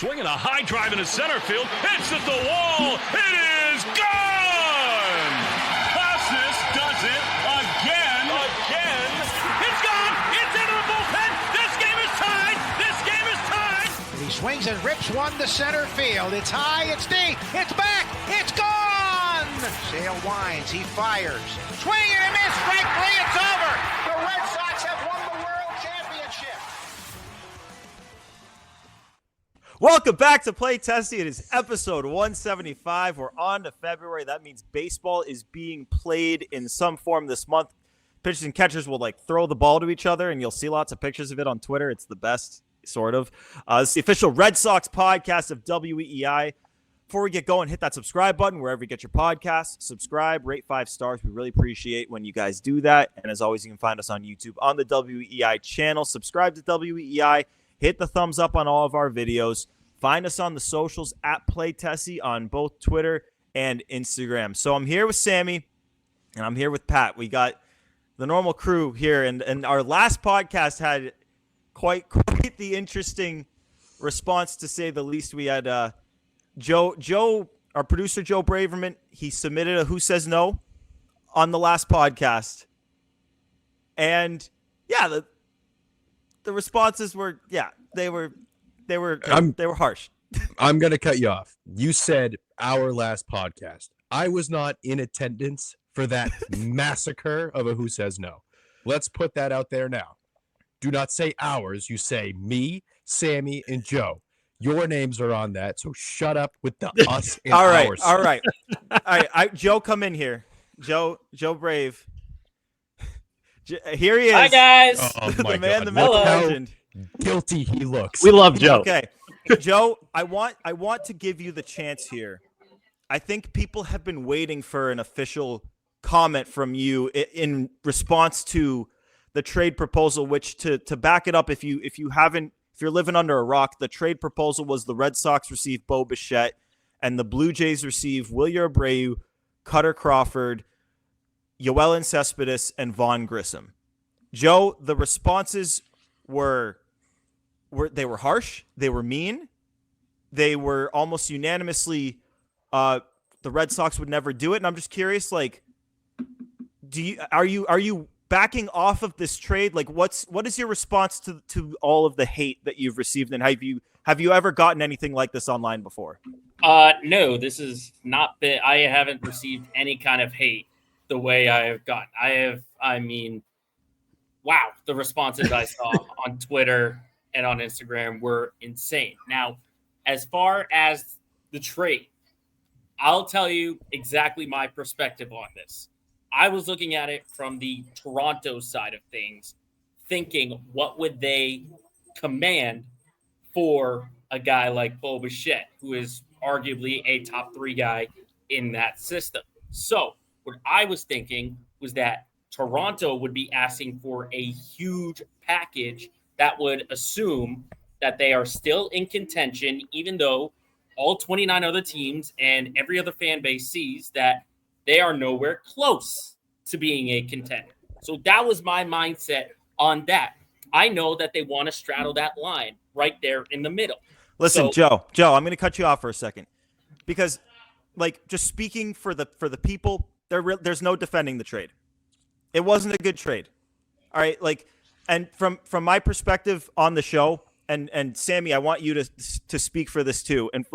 Swinging a high drive into center field. Hits at the wall. It is gone! Costas does it again. It's gone! It's into the bullpen! This game is tied! He swings and rips one to center field. It's high, it's deep, it's back, it's gone! Sale winds, he fires. Swing and a miss, strike three, it's over! The Red Sox have won the World Championship! Welcome back to Play Testy. It is episode 175. We're on to February. That means baseball is being played in some form this month. Pitchers and catchers will throw the ball to each other, and you'll see lots of pictures of it on Twitter. It's the best, sort of. It's the official Red Sox podcast of WEEI. Before we get going, hit that subscribe button wherever you get your podcasts. Subscribe, rate 5 stars. We really appreciate when you guys do that. And as always, you can find us on YouTube on the WEEI channel. Subscribe to WEEI. Hit the thumbs up on all of our videos. Find us on the socials at PlayTessie on both Twitter and Instagram. So I'm here with Sammy, and I'm here with Pat. We got the normal crew here, and our last podcast had quite the interesting response, to say the least. We had Joe, our producer, Joe Braverman. He submitted a Who Says No on the last podcast, and yeah, the responses were they were harsh. I'm gonna cut you off. You said our last podcast. I was not in attendance for that massacre of a Who Says No. Let's put that out there now. Do not say ours. You say me, Sammy, and Joe. Your names are on that, so shut up with the us and ours. All right. Joe, come in here. Joe Brave. Here he is. Hi, guys. Oh, the man, God. the myth, the Look how legend. guilty he looks. We love Joe. Okay, Joe, I want to give you the chance here. I think people have been waiting for an official comment from you in response to the trade proposal, which to back it up, if you're living under a rock, the trade proposal was the Red Sox receive Bo Bichette and the Blue Jays receive Wilyer Abreu, Cutter Crawford, Yoelin Cespedes, and Vaughn Grissom. Joe, the responses were harsh, they were mean, they were almost unanimously the Red Sox would never do it. And I'm just curious, are you backing off of this trade? What is your response to all of the hate that you've received, and have you ever gotten anything like this online before? No, this is not been. I haven't received any kind of hate the way I have gotten. Wow, the responses I saw on Twitter and on Instagram were insane. Now, as far as the trade, I'll tell you exactly my perspective on this. I was looking at it from the Toronto side of things, thinking what would they command for a guy like Bo Bichette, who is arguably a top 3 guy in that system. So what I was thinking was that Toronto would be asking for a huge package that would assume that they are still in contention, even though all 29 other teams and every other fan base sees that they are nowhere close to being a contender. So that was my mindset on that. I know that they want to straddle that line right there in the middle. Listen, Joe, I'm going to cut you off for a second, because just speaking for the people, there's no defending the trade. It wasn't a good trade. All right. And from my perspective on the show, and Sammy, I want you to speak for this too. And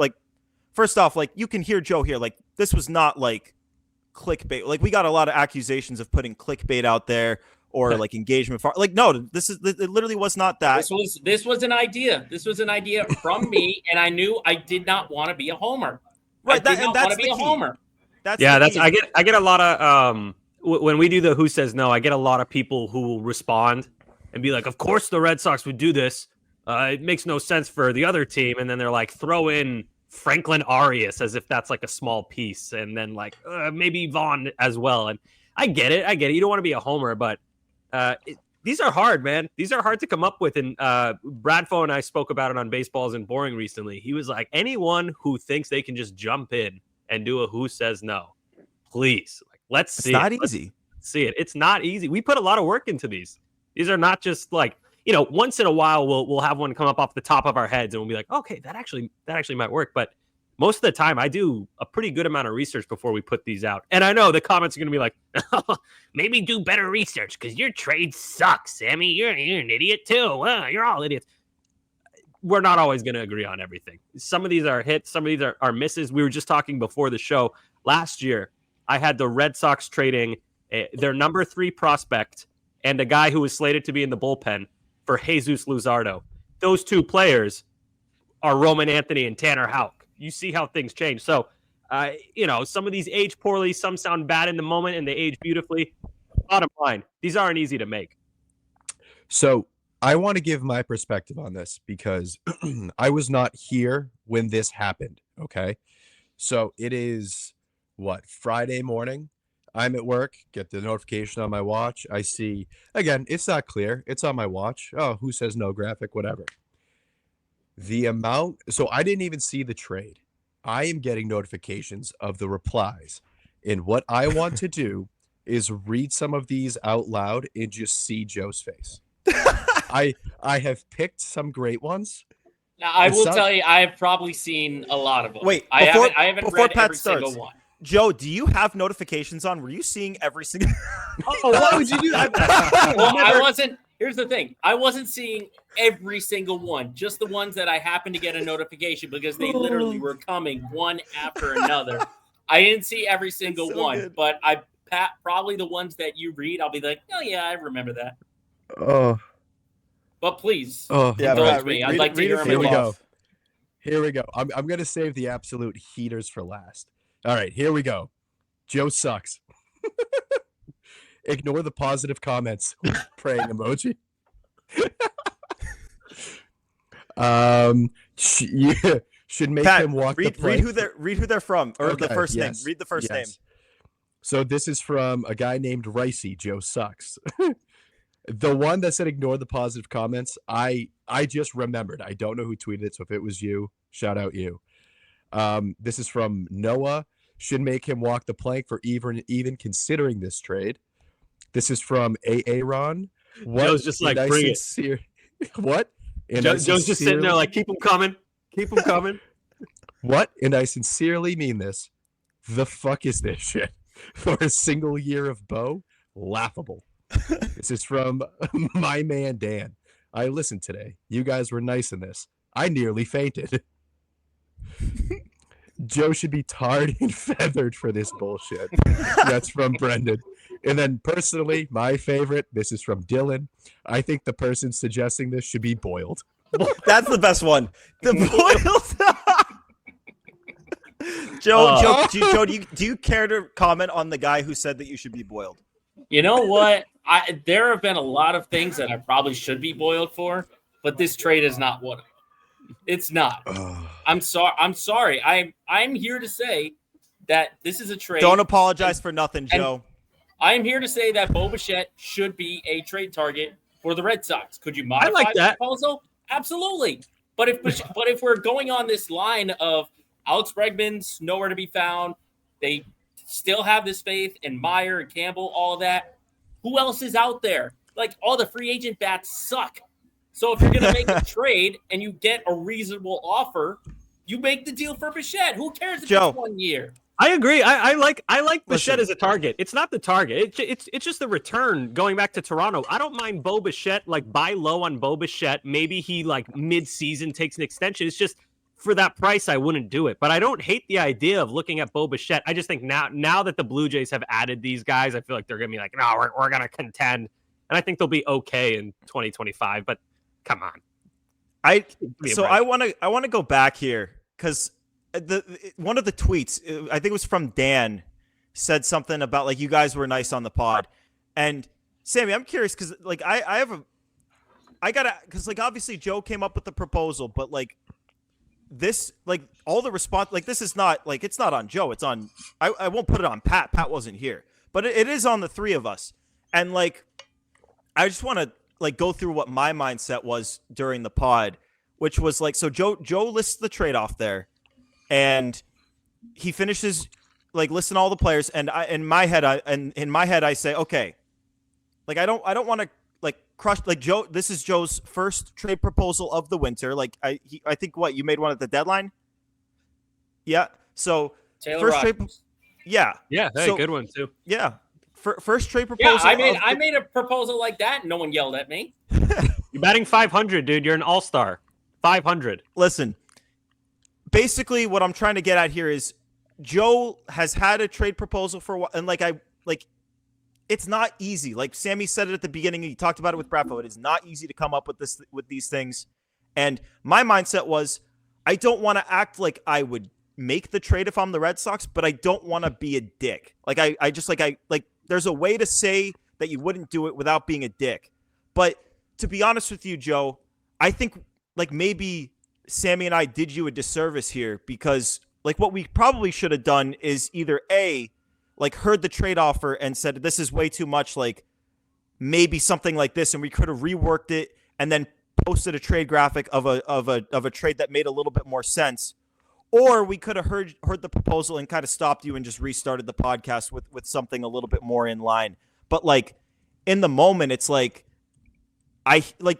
first off, you can hear Joe here. This was not clickbait. We got a lot of accusations of putting clickbait out there or engagement. No, it literally was not that. This was an idea. This was an idea from me, and I knew I did not want to be a homer. Right. I did not want to be a homer. I get a lot of when we do the Who Says No, I get a lot of people who will respond and be like, of course the Red Sox would do this. It makes no sense for the other team. And then they're throw in Franklin Arias as if that's a small piece. And then maybe Vaughn as well. And I get it. You don't want to be a homer, but these are hard, man. These are hard to come up with. And Bradfo and I spoke about it on Baseballs and Boring recently. He was like, anyone who thinks they can just jump in and do a Who Says No, please. Let's see. It's not easy. Let's see it. It's not easy. We put a lot of work into these. These are not just once in a while we'll have one come up off the top of our heads and we'll be like, okay, that actually might work. But most of the time I do a pretty good amount of research before we put these out. And I know the comments are going to be like, maybe do better research because your trade sucks, Sammy. You're an idiot too. You're all idiots. We're not always going to agree on everything. Some of these are hits. Some of these are misses. We were just talking before the show. Last year, I had the Red Sox trading their number 3 prospect and a guy who was slated to be in the bullpen for Jesus Luzardo. Those 2 players are Roman Anthony and Tanner Houck. You see how things change. So, some of these age poorly, some sound bad in the moment, and they age beautifully. Bottom line, these aren't easy to make. So I want to give my perspective on this because I was not here when this happened. Okay. So it is Friday morning. I'm at work, get the notification on my watch. I see, again, it's not clear. It's on my watch. Oh, who says no graphic, whatever. So I didn't even see the trade. I am getting notifications of the replies. And what I want to do is read some of these out loud and just see Joe's face. I have picked some great ones. Now, I will tell you, I've probably seen a lot of them. Wait, I haven't read Pat every starts, single one. Joe, do you have notifications on? Were you seeing every single? Oh, why would you do that? Well, I wasn't. Here's the thing. I wasn't seeing every single one, just the ones that I happened to get a notification because they literally were coming one after another. I didn't see every single one, good. But probably the ones that you read, I'll be like, oh yeah, I remember that. Oh. But please, indulge me. I'd like to hear them. Here we go. I'm going to save the absolute heaters for last. All right, here we go. Joe sucks. Ignore the positive comments. Praying emoji. You should make Pat, him walk read, the plank. Read who they're from, or okay, the first name. yes, Read the first name. So this is from a guy named Ricey. Joe sucks. The one that said ignore the positive comments, I just remembered. I don't know who tweeted it, so if it was you, shout out you. This is from Noah. Should make him walk the plank for even considering this trade. This is from Aaron. Joe's just like, bring it. What? And Joe's just sitting there like, keep them coming. Keep them coming. What? And I sincerely mean this. The fuck is this shit? For a single year of Bo? Laughable. This is from my man Dan. I listened today. You guys were nice in this. I nearly fainted. Joe should be tarred and feathered for this bullshit. That's from Brendan. And then personally, my favorite, this is from Dylan. I think the person suggesting this should be boiled. That's the best one. The boiled. Joe, do you care to comment on the guy who said that you should be boiled? You know what? There have been a lot of things that I probably should be boiled for, but this trade is not one of them. It's not. I'm sorry. I'm here to say that this is a trade. Don't apologize for nothing, Joe. I'm here to say that Bo Bichette should be a trade target for the Red Sox. Could you modify the proposal? Absolutely. But if we're going on this line of Alex Bregman's nowhere to be found, they still have this faith in Meyer and Campbell, all of that. Who else is out there? Like, all the free agent bats suck. So if you're going to make a trade and you get a reasonable offer, you make the deal for Bichette. Who cares if it's 1 year? I agree. I like Bichette as a target. It's not the target. It's just the return going back to Toronto. I don't mind Bo Bichette, like buy low on Bo Bichette. Maybe he like mid-season takes an extension. It's just for that price, I wouldn't do it. But I don't hate the idea of looking at Bo Bichette. I just think now that the Blue Jays have added these guys, I feel like they're going to be like, no, we're going to contend. And I think they'll be okay in 2025. But come on. I want to go back here because one of the tweets, I think it was from Dan, said something about like you guys were nice on the pod. And Sammy, I'm curious because like because like obviously Joe came up with the proposal, but like this, like all the response, like this is not like it's not on Joe. It's on I won't put it on Pat. Pat wasn't here, but it is on the three of us. And like I just want to like go through what my mindset was during the pod, which was like so Joe lists the trade off there. And he finishes like listing all the players, and in my head I say, okay, like I don't want to like crushed. Like Joe, this is Joe's first trade proposal of the winter. Like I think you made one at the deadline. Yeah. So Taylor first Rogers. trade. Yeah. Yeah, hey, So- good one too. Yeah. First trade proposal. Yeah, I made a proposal like that, and no one yelled at me. You're batting 500, dude. You're an all-star. 500. Listen. Basically, what I'm trying to get at here is Joe has had a trade proposal for a while, and it's not easy. Like Sammy said it at the beginning, he talked about it with Bravo. It is not easy to come up with these things. And my mindset was, I don't want to act like I would make the trade if I'm the Red Sox, but I don't want to be a dick. Like there's a way to say that you wouldn't do it without being a dick. But to be honest with you, Joe, I think like maybe Sammy and I did you a disservice here, because like what we probably should have done is either A, like heard the trade offer and said, this is way too much, like maybe something like this. And we could have reworked it and then posted a trade graphic of a trade that made a little bit more sense. Or we could have heard the proposal and kind of stopped you and just restarted the podcast with something a little bit more in line. But like in the moment, it's like,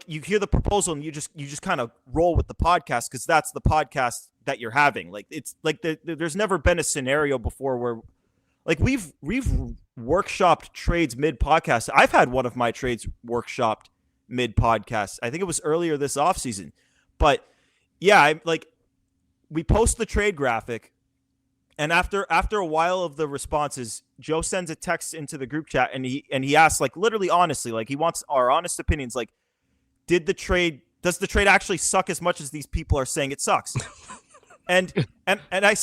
you hear the proposal and you just kind of roll with the podcast, because that's the podcast that you're having. Like it's like there's never been a scenario before where like we've workshopped trades mid podcast. I've had one of my trades workshopped mid podcast. I think it was earlier this offseason. But yeah, we post the trade graphic, and after a while of the responses, Joe sends a text into the group chat, and he asks, like, literally honestly, like he wants our honest opinions, like, does the trade actually suck as much as these people are saying it sucks? and I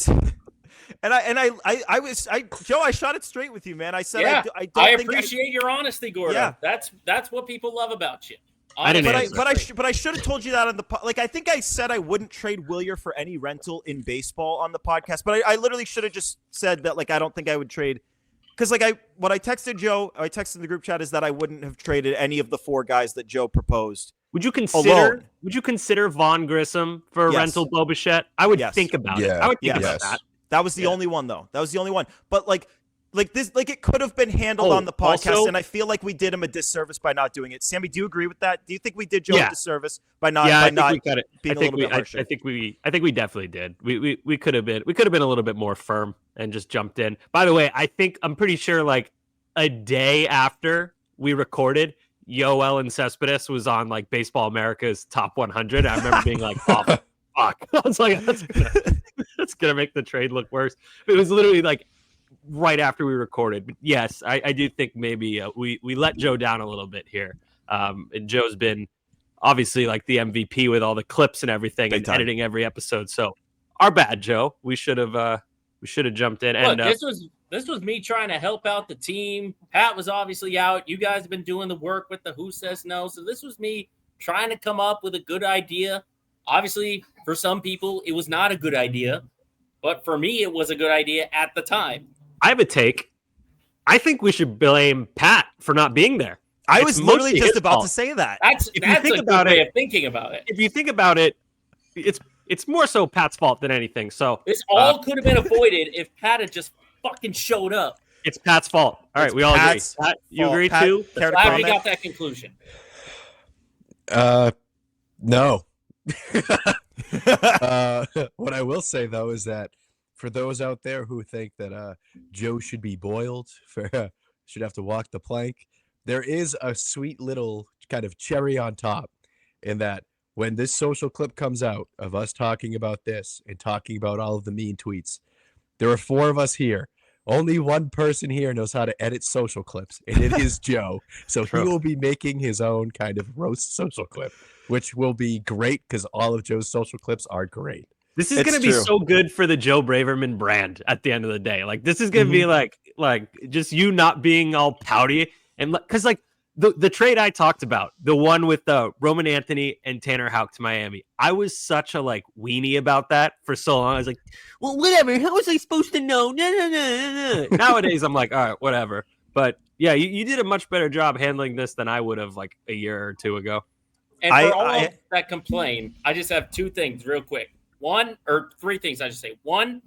Joe, I shot it straight with you, man. I said, Yeah, I appreciate your honesty, Gordo. Yeah. That's what people love about you. I didn't Honestly. But I should have told you that on the like. I think I said I wouldn't trade Willier for any rental in baseball on the podcast. But I literally should have just said that, like, I don't think I would trade, because like what I texted Joe, I texted the group chat is that I wouldn't have traded any of the 4 guys that Joe proposed. Would you consider Vaughn Grissom for a Yes. rental Bo Bichette? I would Yes. think about it. Yeah. I would think Yes. about that. That was the only one, though. That was the only one. But like this, like it could have been handled Oh, on the podcast, also- and I feel like we did him a disservice by not doing it. Sammy, do you agree with that? Do you think we did Joe Yeah. a disservice by not Yeah, by I think not we got it. being a little bit harsher? I think we definitely did. We could have been a little bit more firm and just jumped in. By the way, I'm pretty sure like a day after we recorded, Yoel and Cespedes was on like Baseball America's top 100. I remember being like, oh fuck. I was like, that's gonna make the trade look worse. It was literally like right after we recorded. But yes, I do think maybe we let Joe down a little bit here. And Joe's been obviously like the MVP with all the clips and everything Big and time. editing every episode. So our bad, Joe. We should have jumped in. Look, And this was me trying to help out the team. Pat was obviously out. You guys have been doing the work with the Who Says No. So this was me trying to come up with a good idea. Obviously, for some people, it was not a good idea. But for me, it was a good idea at the time. I have a take. I think we should blame Pat for not being there. I It's was literally mostly just his about fault. to say that. That's you a think good about way it- of thinking about it. If you think about it, it's more so Pat's fault than anything. So This all could have been avoided if Pat had just fucking showed up. it's Pat's fault. All right, It's we all agree. Pat's Pat, you fault. agree Pat, too? care to Glad we comment? got that conclusion. No. What I will say though is that for those out there who think that Joe should be boiled, should have to walk the plank, there is a sweet little kind of cherry on top in that when this social clip comes out of us talking about this and talking about all of the mean tweets, there are 4 of us here. Only one person here knows how to edit social clips, and it is Joe. So True. he will be making his own kind of roast social clip, which will be great because all of Joe's social clips are great. This is It's going to be true. so good for the Joe Braverman brand at the end of the day. Like this is going to be like just you not being all pouty and because like the trade I talked about, the one with Roman Anthony and Tanner Houck to Miami. I was such a like weenie about that for so long. I was like, well, whatever. How was I supposed to know? No. Nowadays, I'm like, all right, whatever. But yeah, you did a much better job handling this than I would have like a year or 2 ago. And for all that complain, I just have 2 things real quick. 3 things I should say. 1,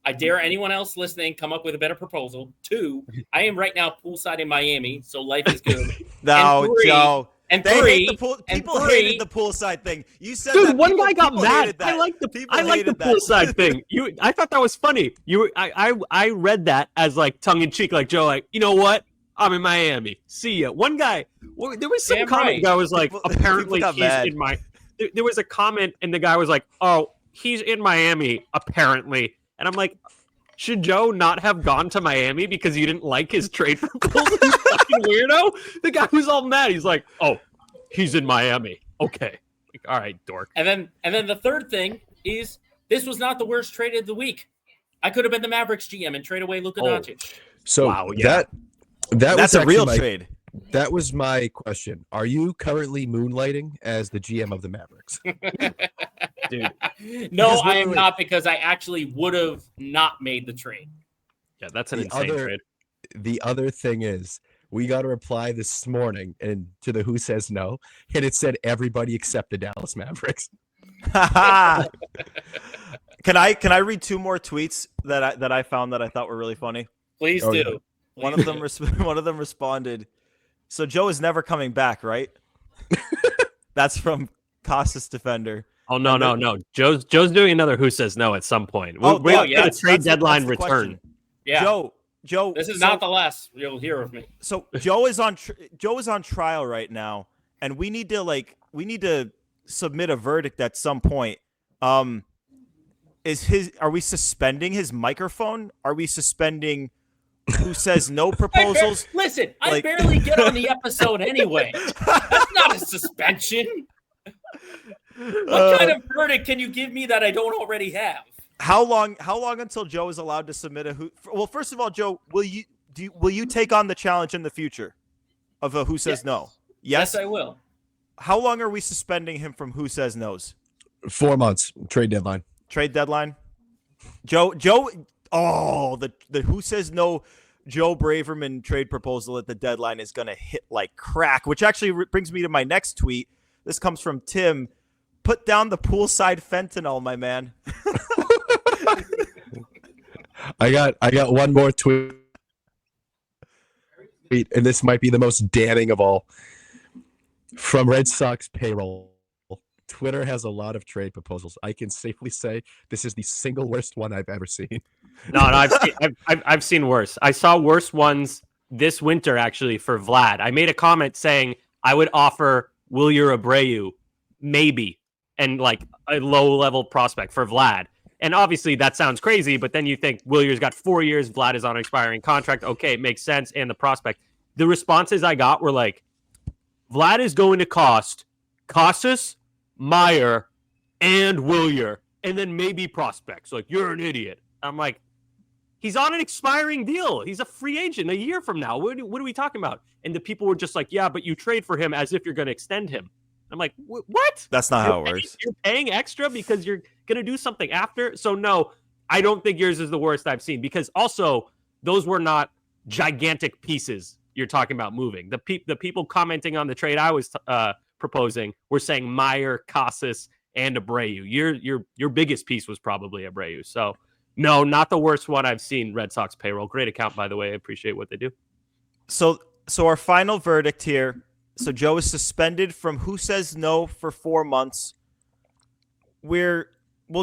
I dare anyone else listening come up with a better proposal. 2, I am right now poolside in Miami, so life is good. No, And 3, Joe. And They three, hate the pool. People hated the poolside thing. You said Dude, that. one guy got people mad. hated that. I like the People poolside thing. I thought that was funny. I read that as like tongue in cheek, like Joe, like, you know what? I'm in Miami. See ya. One guy. There was some comment. Guy was like, apparently got he's mad. in my. There was a comment, and the guy was like, oh, he's in Miami apparently, and I'm like, should Joe not have gone to Miami because you didn't like his trade proposal? You fucking weirdo. The guy was all mad. He's like, oh, he's in Miami. Okay. Like, all right, dork. And then the third thing is this was not the worst trade of the week. I could have been the Mavericks GM and trade away Luka Doncic. So wow, yeah. that's a real trade. That was my question. Are you currently moonlighting as the GM of the Mavericks? Dude. No, I am not, because I actually would have not made the trade. Yeah, that's an insane trade. The other thing is, we got a reply this morning and to the Who Says No, and it said everybody except the Dallas Mavericks. Can I read two more tweets that I found that I thought were really funny? Please do. Yeah. One of them responded, so Joe is never coming back, right? That's from Costas Defender. Oh no. Joe's doing another Who Says No at some point. We're yeah, a trade deadline that's the return. question. Yeah. Joe. This is not the last you'll hear of me. So Joe is on trial right now, and we need to submit a verdict at some point. Are we suspending his microphone? Are we suspending Who Says No proposals? Listen, I Like- barely get on the episode anyway. That's not a suspension. What kind of verdict can you give me that I don't already have? How long until Joe is allowed to submit a who? Well, first of all, Joe, will you take on the challenge in the future of a Who Says No? Yes, I will. How long are we suspending him from Who Says No's? 4 months trade deadline. Trade deadline. Joe. Oh, the Who Says No Joe Braverman trade proposal at the deadline is going to hit like crack. Which actually brings me to my next tweet. This comes from Tim. Put down the poolside fentanyl, my man. I got one more tweet, and this might be the most damning of all. From Red Sox payroll, Twitter has a lot of trade proposals. I can safely say this is the single worst one I've ever seen. No, I've seen worse. I saw worse ones this winter actually for Vlad. I made a comment saying I would offer Wilyer Abreu maybe and like a low level prospect for Vlad. And obviously that sounds crazy, but then you think Willier's got 4 years, Vlad is on an expiring contract. Okay, it makes sense. And the prospect. The responses I got were like, Vlad is going to cost Casas, Meyer, and Wilyer, and then maybe prospects. Like, you're an idiot. I'm like, he's on an expiring deal. He's a free agent a year from now. What are we talking about? And the people were just like, yeah, but you trade for him as if you're going to extend him. I'm like, what? That's not how it works. You're paying extra because you're going to do something after? So, no, I don't think yours is the worst I've seen, because also those were not gigantic pieces you're talking about moving. The people commenting on the trade I was proposing were saying Meyer, Casas, and Abreu. Your biggest piece was probably Abreu. So, no, not the worst one I've seen. Red Sox payroll. Great account, by the way. I appreciate what they do. So our final verdict here. So Joe is suspended from Who Says No for 4 months. We'll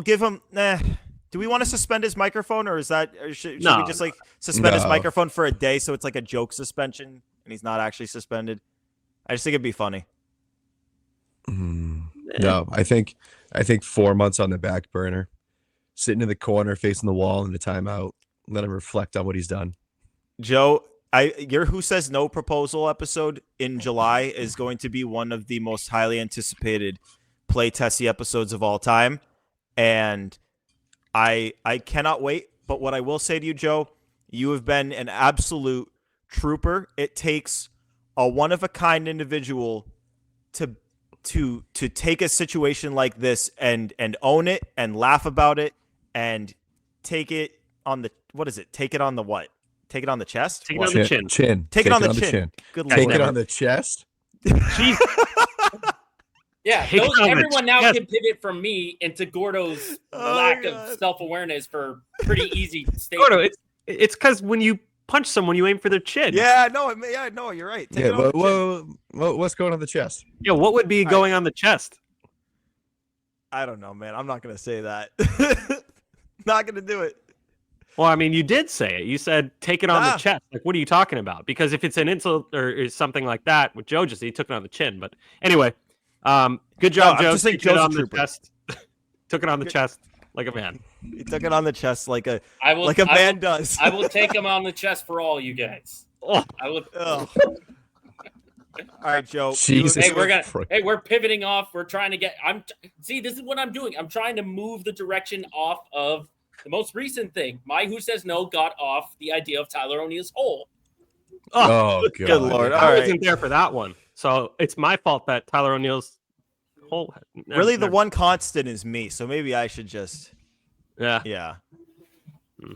give him. Do we want to suspend his microphone, or should we just like suspend his microphone for a day so it's like a joke suspension and he's not actually suspended? I just think it'd be funny. No, I think 4 months on the back burner, sitting in the corner facing the wall in the timeout, let him reflect on what he's done. Joe, your Who Says No proposal episode in July is going to be one of the most highly anticipated Play Tessie episodes of all time, and I cannot wait. But what I will say to you, Joe, you have been an absolute trooper. It takes a one-of-a-kind individual to take a situation like this and own it and laugh about it and take it on the Take it on the what? Take it on the chest? Take it on the chin. Take it on the chin. Good Take Lord. it on the chest. Jeez. Yeah, Take it on the everyone now chest. can pivot from me into Gordo's lack of self-awareness for pretty easy statements. Gordo, it's because when you punch someone, you aim for their chin. Yeah, no, you're right. Take it on the chin. What's going on the chest? Yeah, what would be going on the chest? I don't know, man. I'm not gonna say that. Not gonna do it. Well, I mean, you did say it. You said take it on the chest. Like, what are you talking about? Because if it's an insult or something like that, with Joe just he took it on the chin. But anyway, good job, Joe. I'm just saying Took it Joe's on a the trooper. chest. Took it on the chest like a man. He took it on the chest like a man does. I will take him on the chest for all you guys. Oh. I will. Oh. All right, Joe. Jesus. We're pivoting off. We're trying to get. See, this is what I'm doing. I'm trying to move the direction off of the most recent thing. My Who Says No got off the idea of Tyler O'Neill's hole. Oh, God. Good Lord. All I right. wasn't there for that one, so it's my fault that Tyler O'Neill's hole. Really, the one constant is me, so maybe I should just. Yeah.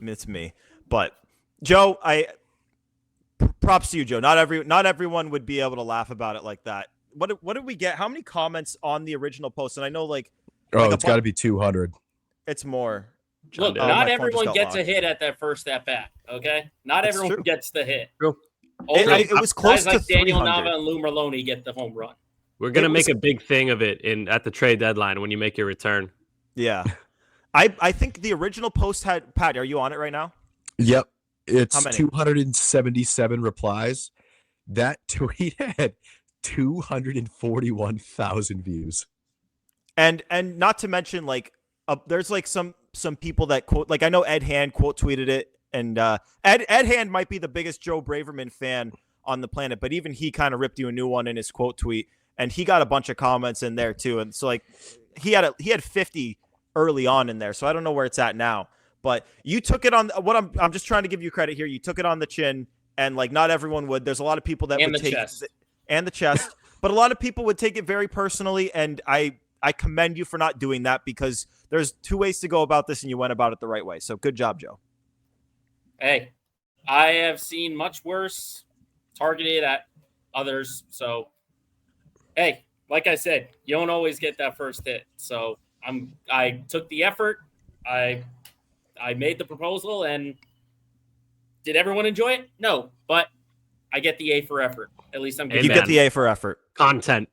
It's me. But Joe, props to you, Joe. Not everyone would be able to laugh about it like that. What did we get? How many comments on the original post? And I know It's got to be 200. It's more. Look, not everyone gets a hit at that first at bat. Okay, not That's everyone true. gets the hit. True. Only It was close guys like to Daniel 300. Nava and Lou Merlone get the home run. We're gonna It make was- a big thing of it at the trade deadline when you make your return. Yeah. I think the original post had Pat. Are you on it right now? Yep. How It's many? 277 replies. That tweet had 241,000 views. And not to mention there's some people that quote, I know Ed Hand quote tweeted it, and Ed Hand might be the biggest Joe Braverman fan on the planet, but even he kind of ripped you a new one in his quote tweet, and he got a bunch of comments in there too, and so he had 50 early on in there, so I don't know where it's at now, but you took it on. What I'm just trying to give you credit here. You took it on the chin, and not everyone would. There's a lot of people that And would the take chest. and the chest, but a lot of people would take it very personally, and I commend you for not doing that, because there's two ways to go about this, and you went about it the right way. So good job, Joe. Hey, I have seen much worse targeted at others. So, hey, like I said, you don't always get that first hit. So I took the effort. I made the proposal, and did everyone enjoy it? No, but I get the A for effort. At least I'm Hey, You good. get the A for effort. Content.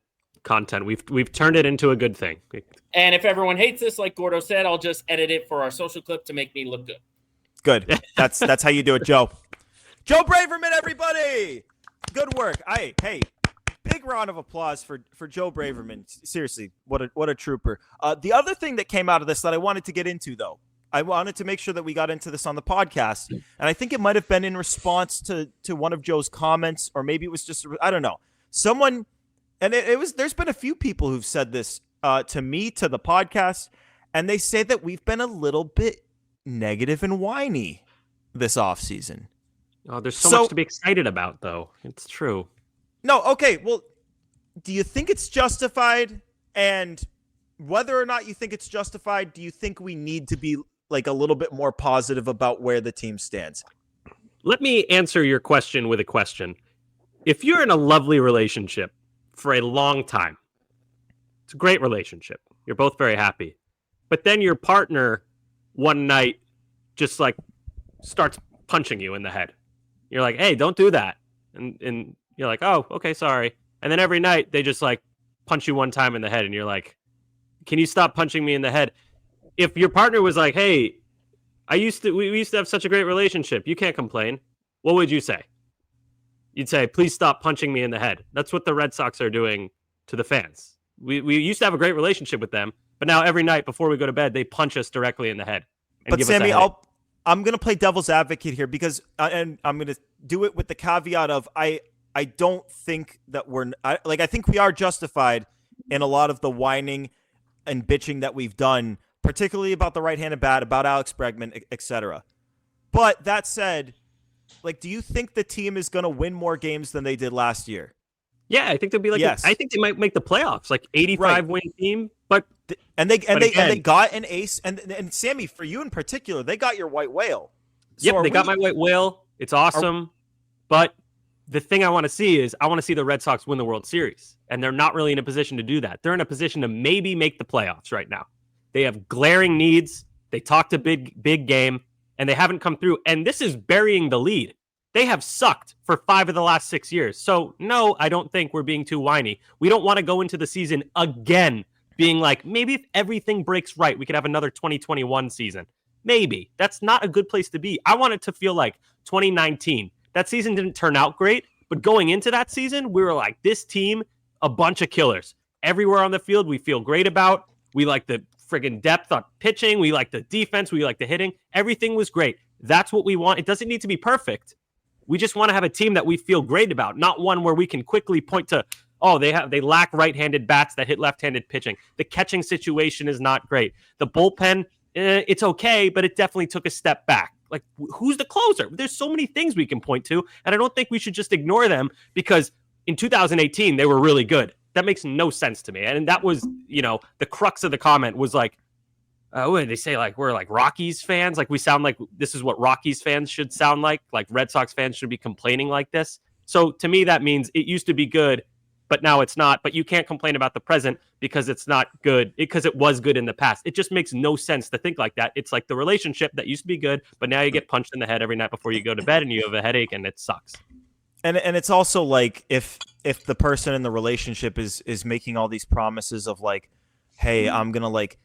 We've turned it into a good thing. And if everyone hates this, like Gordo said, I'll just edit it for our social clip to make me look good. Good. That's how you do it, Joe. Joe Braverman, everybody. Good work. Hey, big round of applause for Joe Braverman. Seriously, what a trooper. The other thing that came out of this that I wanted to get into, though, I wanted to make sure that we got into this on the podcast, and I think it might have been in response to one of Joe's comments, or maybe it was just, I don't know. Someone, and it was, there's been a few people who've said this to me, to the podcast, and they say that we've been a little bit negative and whiny this offseason. Oh, there's so much to be excited about, though. It's true. No, okay, well, do you think it's justified? And whether or not you think it's justified, do you think we need to be a little bit more positive about where the team stands? Let me answer your question with a question. If you're in a lovely relationship for a long time, it's a great relationship. You're both very happy. But then your partner one night just starts punching you in the head. You're like, hey, don't do that. And you're like, oh, okay, sorry. And then every night they just punch you one time in the head, and you're like, can you stop punching me in the head? If your partner was like, hey, we used to have such a great relationship, you can't complain, what would you say? You'd say, please stop punching me in the head. That's what the Red Sox are doing to the fans. We used to have a great relationship with them, but now every night before we go to bed, they punch us directly in the head. But Sammy, I'm going to play devil's advocate here, because, and I'm going to do it with the caveat of, I don't think that I think we are justified in a lot of the whining and bitching that we've done, particularly about the right-handed bat, about Alex Bregman, etc. But that said, do you think the team is going to win more games than they did last year? Yeah, I think they'll be Yes. I think they might make the playoffs, 85 win team. But they again, got an ace, and Sammy, for you in particular, they got your white whale. Yep, they got my white whale. It's awesome. But the thing I want to see is I want to see the Red Sox win the World Series, and they're not really in a position to do that. They're in a position to maybe make the playoffs right now. They have glaring needs. They talked a big game, and they haven't come through. And this is burying the lead. They have sucked for 5 of the last 6 years. So, no, I don't think we're being too whiny. We don't want to go into the season again being like, maybe if everything breaks right, we could have another 2021 season. Maybe. That's not a good place to be. I want it to feel like 2019. That season didn't turn out great, but going into that season, we were like, this team, a bunch of killers. Everywhere on the field, we feel great about. We like the friggin' depth on pitching. We like the defense. We like the hitting. Everything was great. That's what we want. It doesn't need to be perfect. We just want to have a team that we feel great about, not one where we can quickly point to, oh, they lack right-handed bats that hit left-handed pitching. The catching situation is not great. The bullpen, it's okay, but it definitely took a step back. Like, who's the closer? There's so many things we can point to, and I don't think we should just ignore them because in 2018, they were really good. That makes no sense to me. And that was, the crux of the comment was like, what did they say? Like, we're like Rockies fans. Like, we sound like this is what Rockies fans should sound like. Like, Red Sox fans should be complaining like this. So to me, that means it used to be good, but now it's not. But you can't complain about the present because it's not good, because it was good in the past. It just makes no sense to think like that. It's like the relationship that used to be good, but now you get punched in the head every night before you go to bed and you have a headache and it sucks. And it's also like if the person in the relationship is making all these promises of like, hey, I'm going to like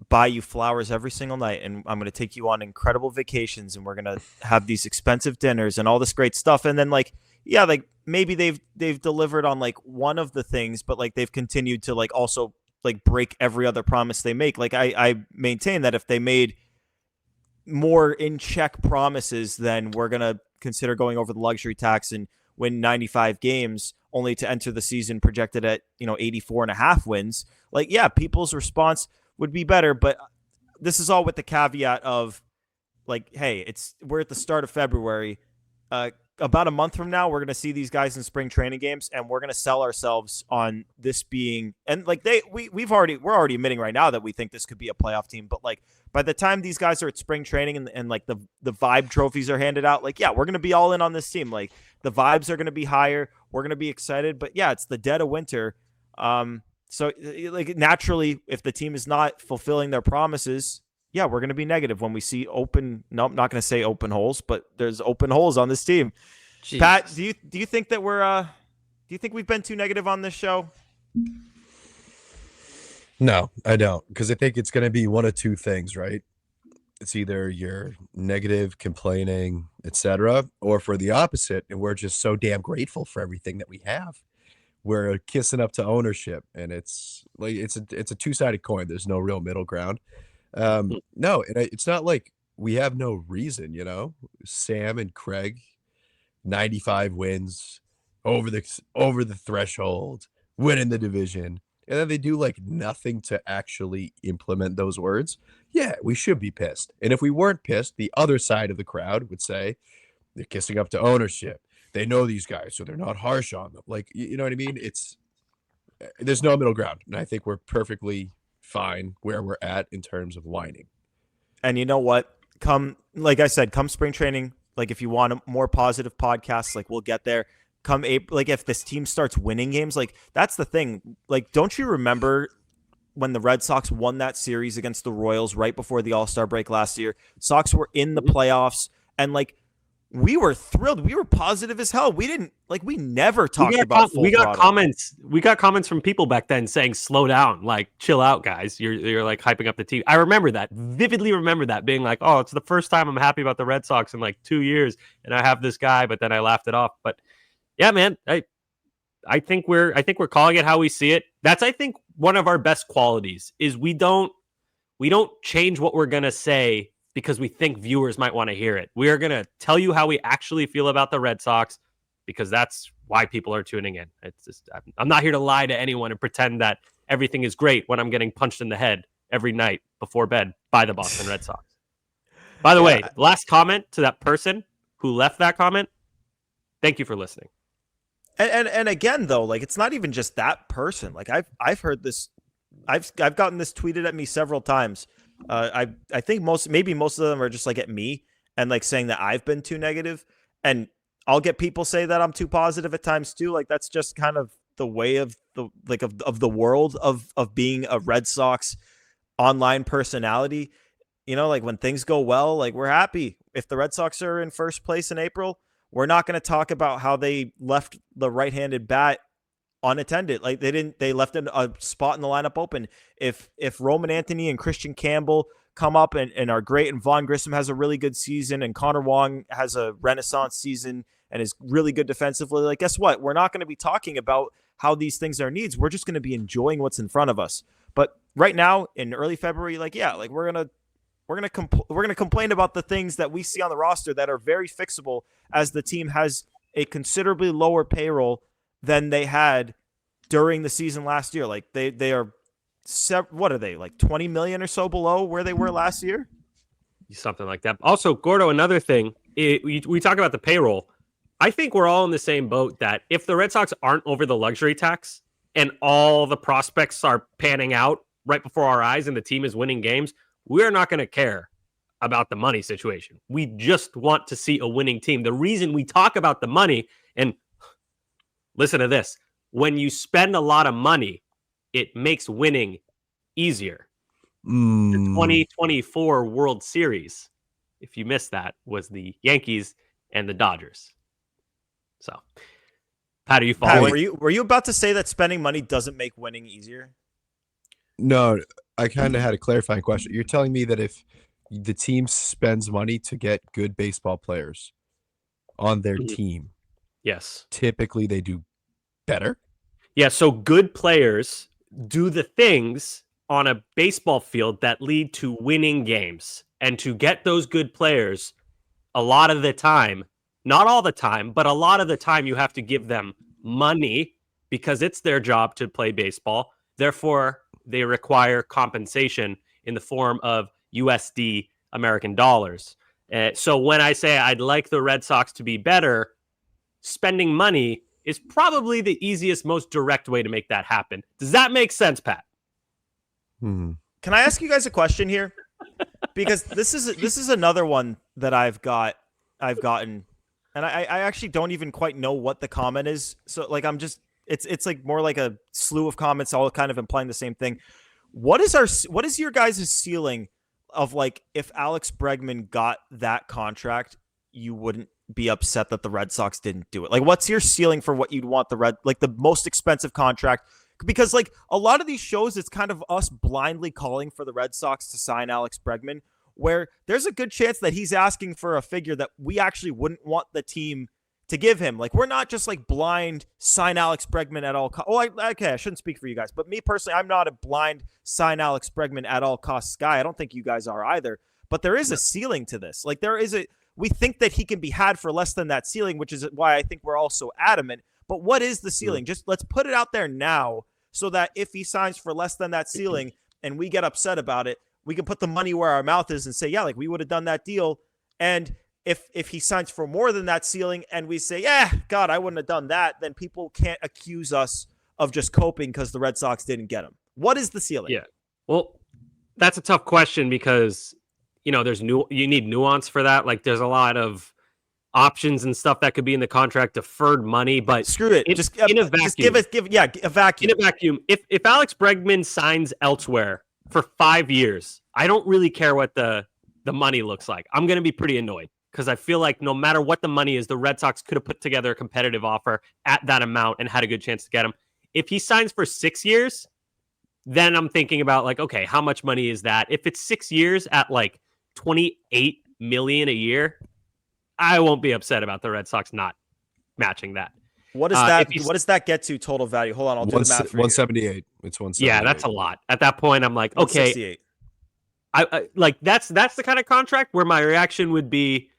buy you flowers every single night and I'm going to take you on incredible vacations and we're going to have these expensive dinners and all this great stuff. And then like, yeah, like maybe they've delivered on like one of the things, but like they've continued to like also like break every other promise they make. Like I maintain that if they made more in check promises, then we're going to consider going over the luxury tax and win 95 games only to enter the season projected at, 84.5 wins. Like, yeah, people's response would be better, but this is all with the caveat of like, hey, we're at the start of February. About a month from now, we're going to see these guys in spring training games, and we're going to sell ourselves on this being, and like we're already admitting right now that we think this could be a playoff team. But like by the time these guys are at spring training and like the vibe trophies are handed out, like, yeah, we're going to be all in on this team. Like the vibes are going to be higher. We're going to be excited, but yeah, it's the dead of winter. So like naturally, if the team is not fulfilling their promises, yeah, we're going to be negative when we see I'm not going to say open holes, but there's open holes on this team. Jesus. Pat, do you think that do you think we've been too negative on this show? No, I don't, because I think it's going to be one of two things, right? It's either you're negative, complaining, etc., or for the opposite, and we're just so damn grateful for everything that we have. We're kissing up to ownership, and it's like it's a two-sided coin. There's no real middle ground. No, and it's not like we have no reason, Sam and Craig, 95 wins, over the threshold, winning the division, and then they do like nothing to actually implement those words. Yeah, we should be pissed. And if we weren't pissed, the other side of the crowd would say they're kissing up to ownership. They know these guys, so they're not harsh on them. Like, you know what I mean? There's no middle ground, and I think we're perfectly fine where we're at in terms of whining. And you know what? Like I said, come spring training, like if you want a more positive podcast, like we'll get there. Come April, like if this team starts winning games, like that's the thing. Like, don't you remember when the Red Sox won that series against the Royals right before the All-Star break last year? Sox were in the playoffs, and like we were thrilled. We were positive as hell. We never talked about full throttle. We got comments from people back then saying, slow down, like chill out, guys. You're like hyping up the team. I remember that, vividly remember that, being like, oh, it's the first time I'm happy about the Red Sox in like 2 years, and I have this guy, but then I laughed it off. But yeah, man, I think we're calling it how we see it. That's, I think, one of our best qualities is we don't change what we're gonna say because we think viewers might want to hear it. We are going to tell you how we actually feel about the Red Sox because that's why people are tuning in. It's just, I'm not here to lie to anyone and pretend that everything is great when I'm getting punched in the head every night before bed by the Boston Red Sox. By the way, last comment to that person who left that comment. Thank you for listening. And again, though, like it's not even just that person. Like I've heard this. I've gotten this tweeted at me several times. I think most of them are just like at me and like saying that I've been too negative, and I'll get people say that I'm too positive at times too. Like that's just kind of the way of the world of being a Red Sox online personality. Like when things go well, like we're happy. If the Red Sox are in first place in April, We're not going to talk about how they left the right-handed bat unattended. Like they left a spot in the lineup open. If Roman Anthony and Kristian Campbell come up and are great, and Vaughn Grissom has a really good season, and Connor Wong has a renaissance season and is really good defensively, like, guess what? We're not going to be talking about how these things are needs. We're just going to be enjoying what's in front of us. But right now in early February, like, yeah, like we're gonna complain about the things that we see on the roster that are very fixable, as the team has a considerably lower payroll than they had during the season last year. Like they are, what are they, like 20 million or so below where they were last year? Something like that. Also, Gordo, another thing, we talk about the payroll. I think we're all in the same boat that if the Red Sox aren't over the luxury tax and all the prospects are panning out right before our eyes and the team is winning games, we're not going to care about the money situation. We just want to see a winning team. The reason we talk about the money, and listen to this, when you spend a lot of money, it makes winning easier. The 2024 World Series, if you missed that, was the Yankees and the Dodgers. So, Pat, are you following? Pat, were you about to say that spending money doesn't make winning easier? No, I kind of had a clarifying question. You're telling me that if the team spends money to get good baseball players on their team, yes, typically they do better? Yeah, so good players do the things on a baseball field that lead to winning games. And to get those good players, a lot of the time, not all the time, but a lot of the time, you have to give them money because it's their job to play baseball. Therefore, they require compensation in the form of USD, American dollars. So when I say I'd like the Red Sox to be better, spending money is probably the easiest, most direct way to make that happen. Does that make sense, Pat? Can I ask you guys a question here? Because this is another one that I've gotten, and I actually don't even quite know what the comment is. So like it's like more like a slew of comments all kind of implying the same thing. What is your guys' ceiling of, like, if Alex Bregman got that contract, you wouldn't be upset that the Red Sox didn't do it? Like, what's your ceiling for what you'd want the most expensive contract? Because, like, a lot of these shows, it's kind of us blindly calling for the Red Sox to sign Alex Bregman, where there's a good chance that he's asking for a figure that we actually wouldn't want the team to give him. Like, we're not just like blind sign Alex Bregman at all costs. Okay, I shouldn't speak for you guys, but me personally, I'm not a blind sign Alex Bregman at all costs guy. I don't think you guys are either. But there is a ceiling to this. Like, we think that he can be had for less than that ceiling, which is why I think we're all so adamant. But what is the ceiling? Just let's put it out there now, so that if he signs for less than that ceiling and we get upset about it, we can put the money where our mouth is and say, yeah, like, we would have done that deal. And if he signs for more than that ceiling and we say, yeah, God, I wouldn't have done that, then people can't accuse us of just coping because the Red Sox didn't get him. What is the ceiling? Yeah. Well, that's a tough question because, you need nuance for that. Like, there's a lot of options and stuff that could be in the contract, deferred money, but screw it. Just in a vacuum. Just give a vacuum. In a vacuum. If Alex Bregman signs elsewhere for 5 years, I don't really care what the money looks like. I'm going to be pretty annoyed because I feel like no matter what the money is, the Red Sox could have put together a competitive offer at that amount and had a good chance to get him. If he signs for 6 years, then I'm thinking about, like, okay, how much money is that? If it's 6 years at like $28 million a year, I won't be upset about the Red Sox not matching that. What does that? What does that get to total value? Hold on, I'll do the math for you. 178. It's 178. Yeah, that's a lot. At that point, I'm like, okay, I like that's the kind of contract where my reaction would be,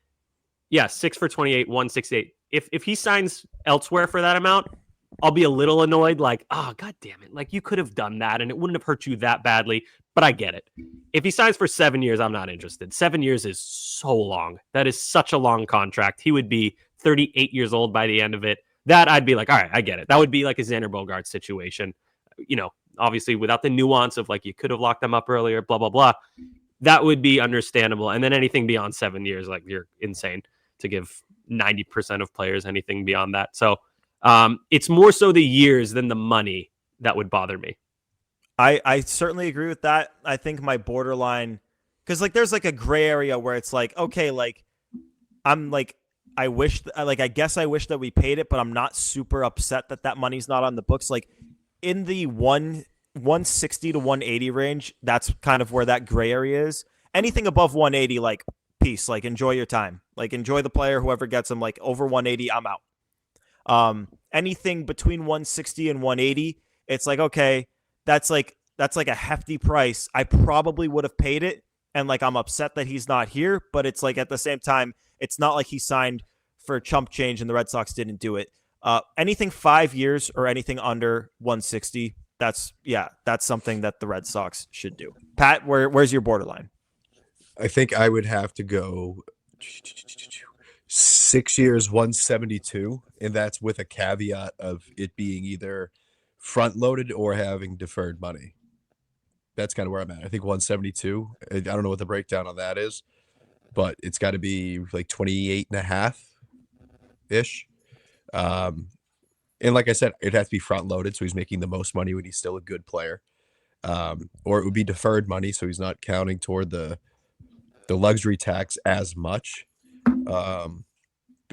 yeah, 6 for 28, 168. If he signs elsewhere for that amount, I'll be a little annoyed, like, oh, God damn it. Like, you could have done that and it wouldn't have hurt you that badly, but I get it. If he signs for 7 years, I'm not interested. 7 years is so long. That is such a long contract. He would be 38 years old by the end of it. That I'd be like, all right, I get it. That would be like a Xander Bogaerts situation. Obviously without the nuance of, like, you could have locked them up earlier, blah, blah, blah. That would be understandable. And then anything beyond 7 years, like, you're insane to give 90% of players anything beyond that. So it's more so the years than the money that would bother me. I certainly agree with that. I think my borderline, because, like, there's like a gray area where it's like, okay, like, I'm like, I wish, I guess I wish that we paid it, but I'm not super upset that that money's not on the books. Like in the 160 to 180 range, that's kind of where that gray area is. Anything above 180, like peace, like enjoy your time, like enjoy the player, whoever gets them. Like over 180, I'm out. Anything between 160 and 180, it's like, okay, that's like a hefty price. I probably would have paid it. And like, I'm upset that he's not here, but it's like at the same time, it's not like he signed for chump change and the Red Sox didn't do it. Anything 5 years or anything under 160, that's something that the Red Sox should do. Pat, where's your borderline? I think I would have to go 6 years, 172, and that's with a caveat of it being either front loaded or having deferred money. That's kind of where I'm at. I think 172. I don't know what the breakdown on that is, but it's got to be like 28 and a half ish. And like I said, it has to be front loaded, so he's making the most money when he's still a good player. Or it would be deferred money, so he's not counting toward the luxury tax as much.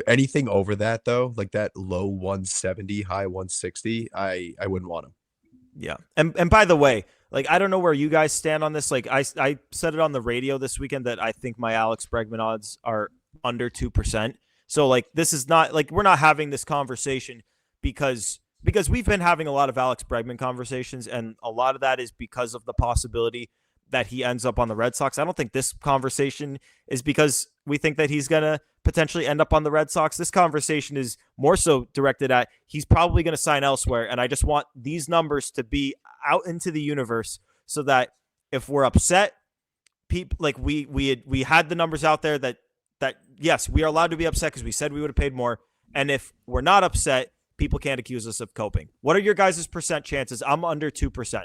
Anything over that though, like that low 170, high 160, I wouldn't want him. Yeah. And by the way, like, I don't know where you guys stand on this. Like, I said it on the radio this weekend that I think my Alex Bregman odds are under 2%. So, like, this is not, like, we're not having this conversation because we've been having a lot of Alex Bregman conversations, and a lot of that is because of the possibility that he ends up on the Red Sox. I don't think this conversation is because we think that he's going to potentially end up on the Red Sox. This conversation is more so directed at he's probably going to sign elsewhere, and I just want these numbers to be out into the universe so that if we're upset, people like we had the numbers out there that yes, we are allowed to be upset because we said we would have paid more, and if we're not upset, people can't accuse us of coping. What are your guys' percent chances? I'm under 2%.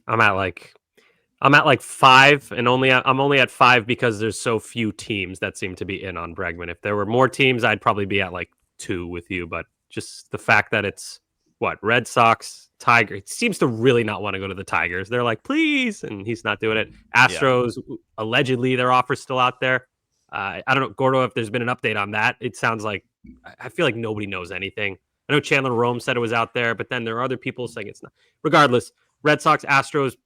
I'm at like 5, and I'm only at 5 because there's so few teams that seem to be in on Bregman. If there were more teams, I'd probably be at like 2 with you, but just the fact that it's Red Sox, Tigers, it seems to really not want to go to the Tigers. They're like, please, and he's not doing it. Astros, allegedly their offer's still out there. I don't know, Gordo, if there's been an update on that. It sounds like, I feel like nobody knows anything. I know Chandler Rome said it was out there, but then there are other people saying it's not. Regardless, Red Sox, Astros,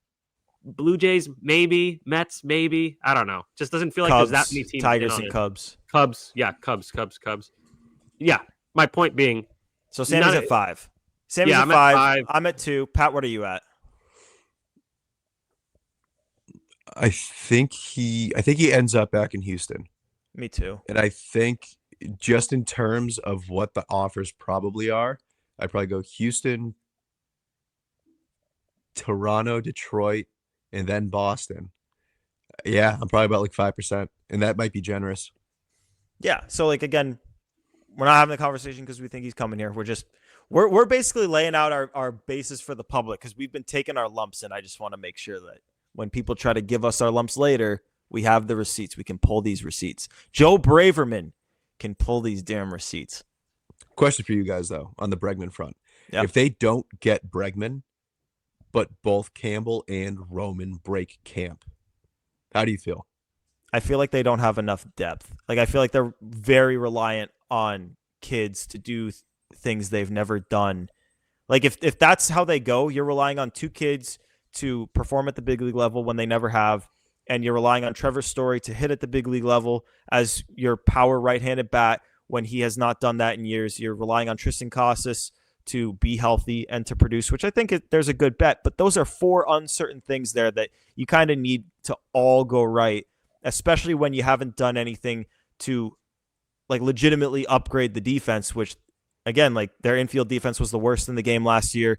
Blue Jays, maybe. Mets, maybe. I don't know. Just doesn't feel like Cubs, there's that many teams. Tigers and Cubs. Cubs. Yeah, Cubs. Yeah, my point being. So Sammy's at 5. Sammy's at 5. I'm at 2. Pat, what are you at? I think he ends up back in Houston. Me too. And I think just in terms of what the offers probably are, I'd probably go Houston, Toronto, Detroit, and then Boston. Yeah, I'm probably about like 5%, and that might be generous. Yeah. So, like, again, we're not having the conversation because we think he's coming here. We're basically laying out our basis for the public because we've been taking our lumps, and I just want to make sure that when people try to give us our lumps later, we have the receipts. We can pull these receipts. Joe Braverman can pull these damn receipts. Question for you guys, though, on the Bregman front. Yep. If they don't get Bregman, but both Campbell and Roman break camp, how do you feel? I feel like they don't have enough depth. Like, I feel like they're very reliant on kids to do things they've never done. Like, if that's how they go, you're relying on 2 kids to perform at the big league level when they never have, and you're relying on Trevor Story to hit at the big league level as your power right-handed bat when he has not done that in years. You're relying on Tristan Casas to be healthy and to produce, which I think there's a good bet. But those are 4 uncertain things there that you kind of need to all go right, especially when you haven't done anything to like legitimately upgrade the defense, which again, like their infield defense was the worst in the game last year.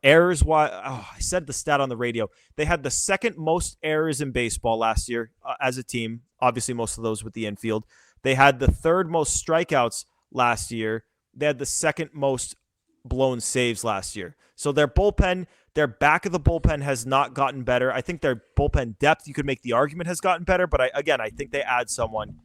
Errors, I said the stat on the radio. They had the second most errors in baseball last year as a team. Obviously, most of those with the infield. They had the 3rd most strikeouts last year. They had the 2nd most blown saves last year. So their bullpen, their back of the bullpen has not gotten better. I think their bullpen depth, you could make the argument, has gotten better. But I think they add someone.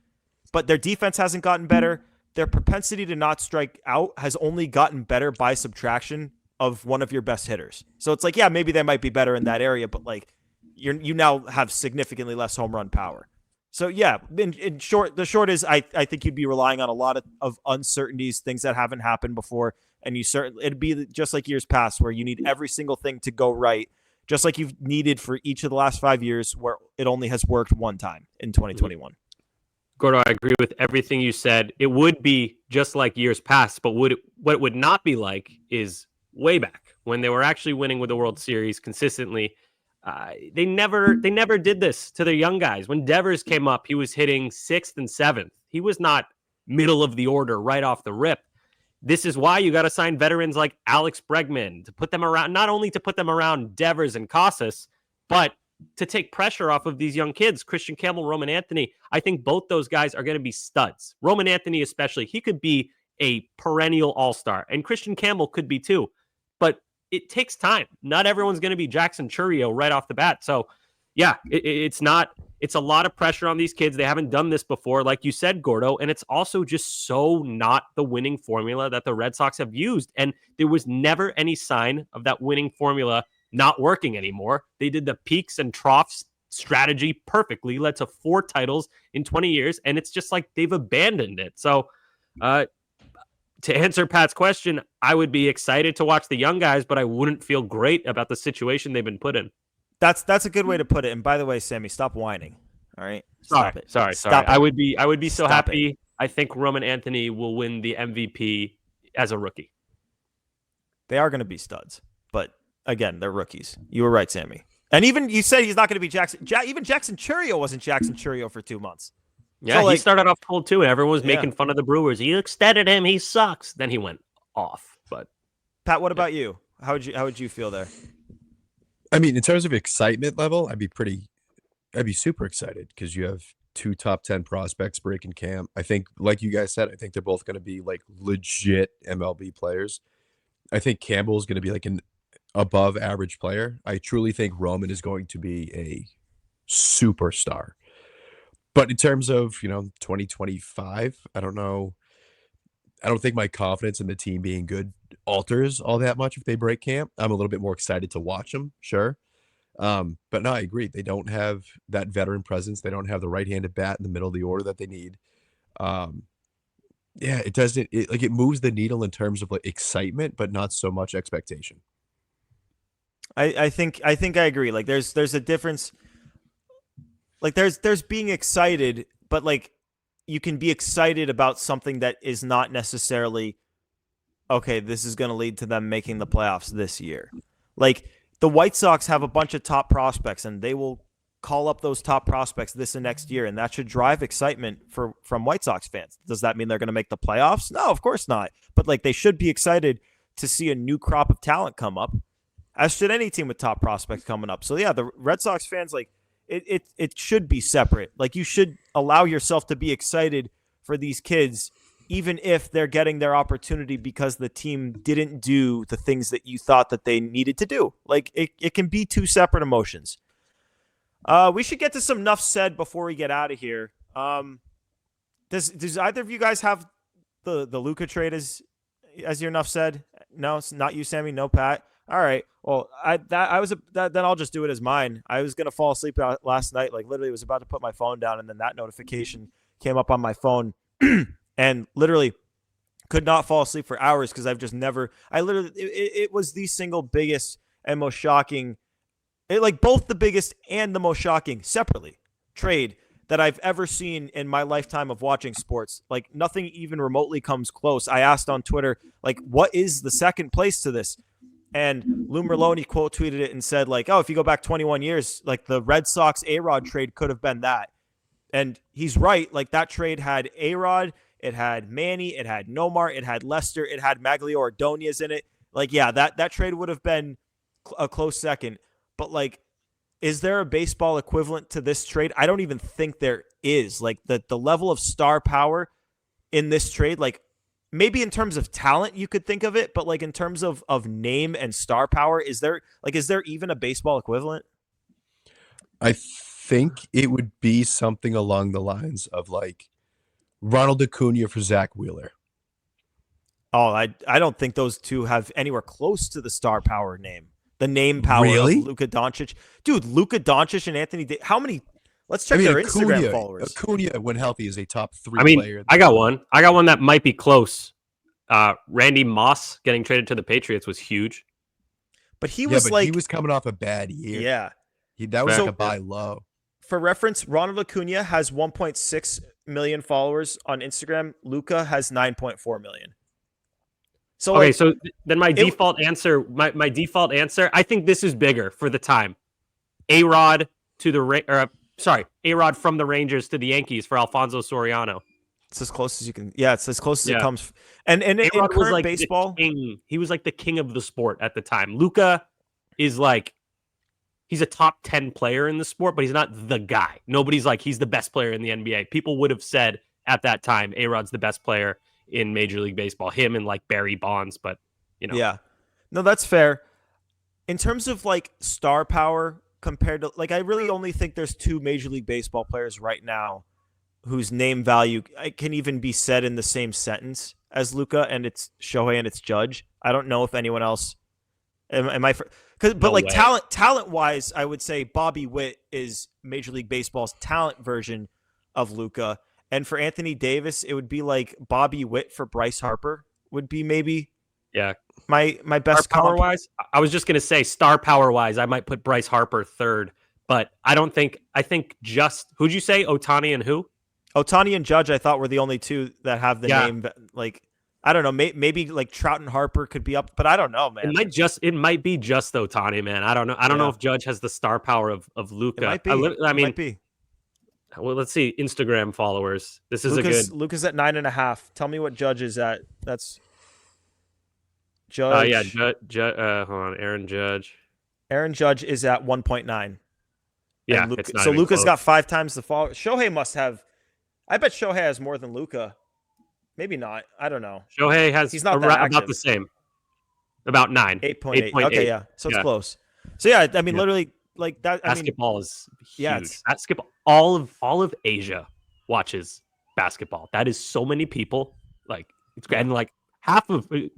But their defense hasn't gotten better. Their propensity to not strike out has only gotten better by subtraction of one of your best hitters. So it's like, yeah, maybe they might be better in that area, but like you now have significantly less home run power. So yeah, in short, the short is I think you'd be relying on a lot of uncertainties, things that haven't happened before, and it'd be just like years past where you need every single thing to go right, just like you've needed for each of the last 5 years where it only has worked one time in 2021. Gordo, I agree with everything you said. It would be just like years past, but what it would not be like is way back when they were actually winning with the World Series consistently. They never did this to their young guys. When Devers came up, he was hitting 6th and 7th. He was not middle of the order right off the rip. This is why you got to sign veterans like Alex Bregman to put them around, not only to put them around Devers and Casas, but to take pressure off of these young kids. Kristian Campbell, Roman Anthony, I think both those guys are going to be studs. Roman Anthony especially, he could be a perennial all-star, and Kristian Campbell could be too. But it takes time. Not everyone's going to be Jackson Churio right off the bat. So, yeah, it's a lot of pressure on these kids. They haven't done this before, like you said, Gordo, and it's also just so not the winning formula that the Red Sox have used. And there was never any sign of that winning formula not working anymore. They did the peaks and troughs strategy perfectly, led to 4 titles in 20 years, and it's just like they've abandoned it. So, to answer Pat's question, I would be excited to watch the young guys, but I wouldn't feel great about the situation they've been put in. That's a good way to put it. And by the way, Sammy, stop whining. All right, Sorry. Stop I would be so Stop happy. it. I think Roman Anthony will win the MVP as a rookie. They are going to be studs, but again, they're rookies. You were right, Sammy. And even you said he's not going to be Jackson. Even Jackson Churio wasn't Jackson Churio for 2 months. Yeah, So, he started off cold too, and everyone was Yeah. making fun of the Brewers. You extended him, he sucks. Then he went off. But Pat, what about you? How would you feel there? I mean, in terms of excitement level, I'd be super excited because you have 2 top 10 prospects breaking camp. I think, like you guys said, I think they're both going to be like legit MLB players. I think Campbell is going to be like an above average player. I truly think Roman is going to be a superstar. But in terms of, 2025, I don't know. I don't think my confidence in the team being good alters all that much if they break camp. I'm a little bit more excited to watch them, sure. But no, I agree. They don't have that veteran presence. They don't have the right-handed bat in the middle of the order that they need. Yeah, it moves the needle in terms of like excitement, but not so much expectation. I think I agree. Like there's a difference. Like there's being excited, but like you can be excited about something that is not necessarily okay, this is going to lead to them making the playoffs this year. Like the White Sox have a bunch of top prospects and they will call up those top prospects this and next year, and that should drive excitement from White Sox fans. Does that mean they're going to make the playoffs? No, of course not. But like they should be excited to see a new crop of talent come up, as should any team with top prospects coming up. So yeah, the Red Sox fans, like it should be separate. Like you should allow yourself to be excited for these kids, even if they're getting their opportunity because the team didn't do the things that you thought that they needed to do. Like it can be 2 separate emotions. We should get to some enough said before we get out of here. Does either of you guys have the Luka trade as your enough said? No, it's not you, Sammy. No, Pat. All right. Well, then I'll just do it as mine. I was gonna fall asleep last night. Like literally, was about to put my phone down, and then that notification came up on my phone, and literally could not fall asleep for hours because I've just never. It was the single biggest and most shocking. Like both the biggest and the most shocking separately trade that I've ever seen in my lifetime of watching sports. Like nothing even remotely comes close. I asked on Twitter, like, what is the second place to this? And Lou Merlone quote tweeted it and said, like, oh, if you go back 21 years, like the Red Sox A-Rod trade could have been that. And he's right. Like that trade had A-Rod, it had Manny, it had Nomar, it had Lester, it had Maglio Ordonez in it. Like, yeah, that trade would have been a close second. But like, is there a baseball equivalent to this trade? I don't even think there is. Like the level of star power in this trade, like maybe in terms of talent, you could think of it, but like in terms of name and star power, is there even a baseball equivalent? I think it would be something along the lines of like Ronald Acuna for Zach Wheeler. Oh, I don't think those two have anywhere close to the star power name. The name power Really? of Luka Doncic. Dude, Luka Doncic and Anthony how many Let's check their Instagram followers. Acuna, when healthy, is a top 3 I mean, player. I got one. I got one that might be close. Randy Moss getting traded to the Patriots was huge. But he was he was coming off a bad year. Yeah. That was like a buy low. For reference, Ronald Acuna has 1.6 million followers on Instagram. Luka has 9.4 million. So okay, so then my default answer, I think this is bigger for the time. A-Rod from the Rangers to the Yankees for Alfonso Soriano. It's as close as you can. Yeah, it's as close as it comes. And in A-Rod current was baseball, he was like the king of the sport at the time. Luka is like, he's a top 10 player in the sport, but he's not the guy. Nobody's like, he's the best player in the NBA. People would have said at that time, A-Rod's the best player in Major League Baseball. Him and like Barry Bonds, but Yeah. No, that's fair. In terms of like star power compared to, like, I really only think there's 2 Major League Baseball players right now whose name value can even be said in the same sentence as Luka, and it's Shohei and it's Judge. I don't know if anyone else. Talent wise, I would say Bobby Witt is Major League Baseball's talent version of Luka, and for Anthony Davis, it would be like Bobby Witt for Bryce Harper would be maybe. Yeah, my best star power wise. I was just gonna say star power wise, I might put Bryce Harper third, but I don't think. I think just who'd you say? Ohtani and who? Ohtani and Judge, I thought were the only 2 that have the name. Like, I don't know. Maybe like Trout and Harper could be up, but I don't know, man. It might be just Ohtani, man. I don't know. I don't know if Judge has the star power of Luka. It might be. I mean, might be. Well, let's see. Instagram followers. This is a good. Luka's at 9.5. Tell me what Judge is at. That's Judge. Hold on. Aaron Judge. Aaron Judge is at 1.9. Yeah. So Luka's got 5 times the followers. Shohei must have. I bet Shohei has more than Luka. Maybe not. I don't know. Shohei has. He's not about the same. About 9. 8.8. Okay, yeah. So it's close. So yeah, I mean, literally, like that. Basketball is huge. Yeah, basketball. All of Asia watches basketball. That is so many people. Like, and like probably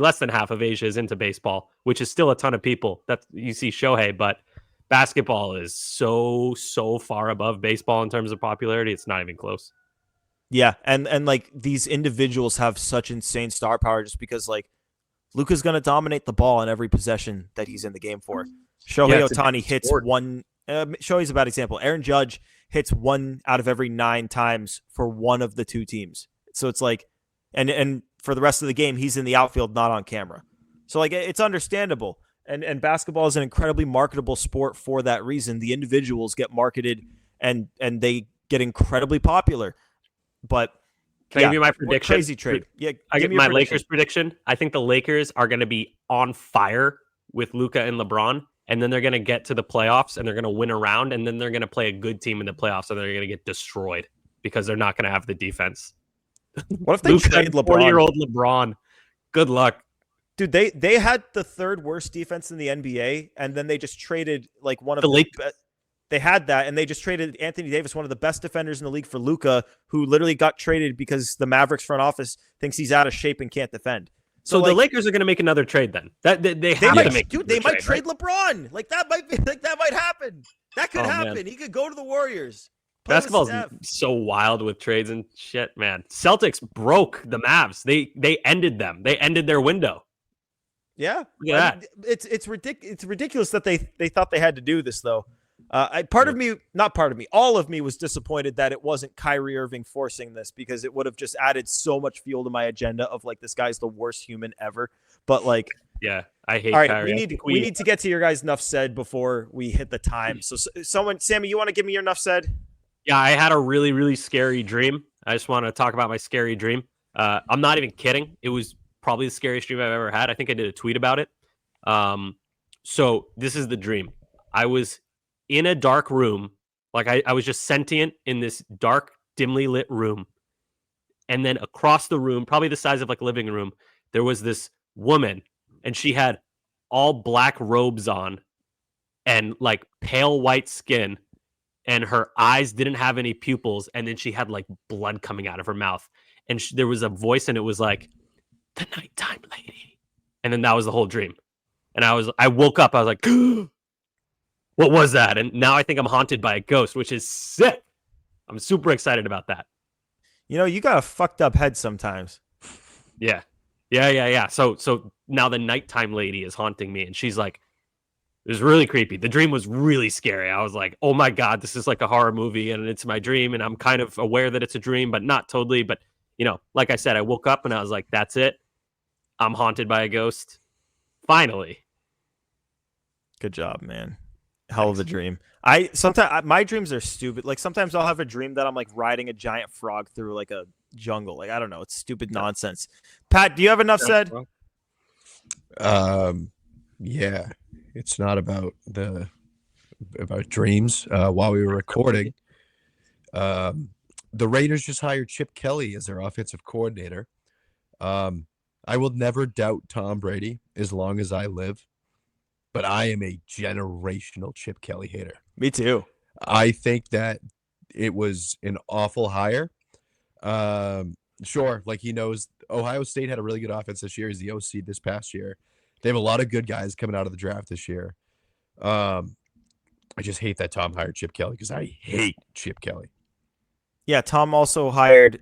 less than half of Asia is into baseball, which is still a ton of people. That you see Shohei, but basketball is so far above baseball in terms of popularity. It's not even close. Yeah, and like these individuals have such insane star power just because like Luka's going to dominate the ball in every possession that he's in the game for. Shohei Ohtani hits one. Shohei's a bad example. Aaron Judge hits 1 out of every 9 times for one of the 2 teams. So it's like, and for the rest of the game, he's in the outfield, not on camera. So like it's understandable. And basketball is an incredibly marketable sport for that reason. The individuals get marketed and they get incredibly popular. But can I give you my prediction? Crazy trade. Yeah, I give my Lakers prediction. I think the Lakers are going to be on fire with Luka and LeBron, and then they're going to get to the playoffs and they're going to win a round, and then they're going to play a good team in the playoffs, and they're going to get destroyed because they're not going to have the defense. What if they trade LeBron? 40-year-old LeBron. Good luck. Dude, they had the 3rd worst defense in the NBA, and then they just traded like one of the they had that, and they just traded Anthony Davis, one of the best defenders in the league, for Luka, who literally got traded because the Mavericks front office thinks he's out of shape and can't defend. So the Lakers are going to make another trade then. They might trade LeBron. Like that might happen. That could happen. Man. He could go to the Warriors. Basketball's so wild with trades and shit, man. Celtics broke the Mavs. They ended them. They ended their window. Yeah, look at that. It's ridiculous that they thought they had to do this though. All of me was disappointed that it wasn't Kyrie Irving forcing this, because it would have just added so much fuel to my agenda of like, this guy's the worst human ever. But like, yeah, I hate all right, Kyrie. We need to get to your guys' enough said before we hit the time. So Sammy, you want to give me your enough said? Yeah, I had a really, really scary dream. I just want to talk about my scary dream. I'm not even kidding. It was probably the scariest dream I've ever had. I think I did a tweet about it. So this is the dream. I was in a dark room. Like I was just sentient in this dark, dimly lit room. And then across the room, probably the size of like a living room, there was this woman, and she had all black robes on and like pale white skin, and her eyes didn't have any pupils. And then she had like blood coming out of her mouth. And there was a voice, and it was like, "The nighttime lady." And then that was the whole dream. And I woke up, I was like, what was that? And now I think I'm haunted by a ghost, which is sick. I'm super excited about that. You know, you got a fucked up head sometimes. Yeah. So now the nighttime lady is haunting me, and she's like, it was really creepy. The dream was really scary. I was like, oh my God, this is like a horror movie, and it's my dream, and I'm kind of aware that it's a dream, but not totally. But, you know, like I said, I woke up and I was like, that's it. I'm haunted by a ghost. Finally. Good job, man. Hell of a dream. Sometimes my dreams are stupid. Like sometimes I'll have a dream that I'm like riding a giant frog through like a jungle. Like I don't know, it's stupid nonsense. Pat, do you have enough said? Yeah, it's not about dreams. While we were recording, the Raiders just hired Chip Kelly as their offensive coordinator. I will never doubt Tom Brady as long as I live. But I am a generational Chip Kelly hater. Me too. I think that it was an awful hire. Sure, like he knows Ohio State had a really good offense this year. He's the OC this past year. They have a lot of good guys coming out of the draft this year. I just hate that Tom hired Chip Kelly because I hate Chip Kelly. Yeah, Tom also hired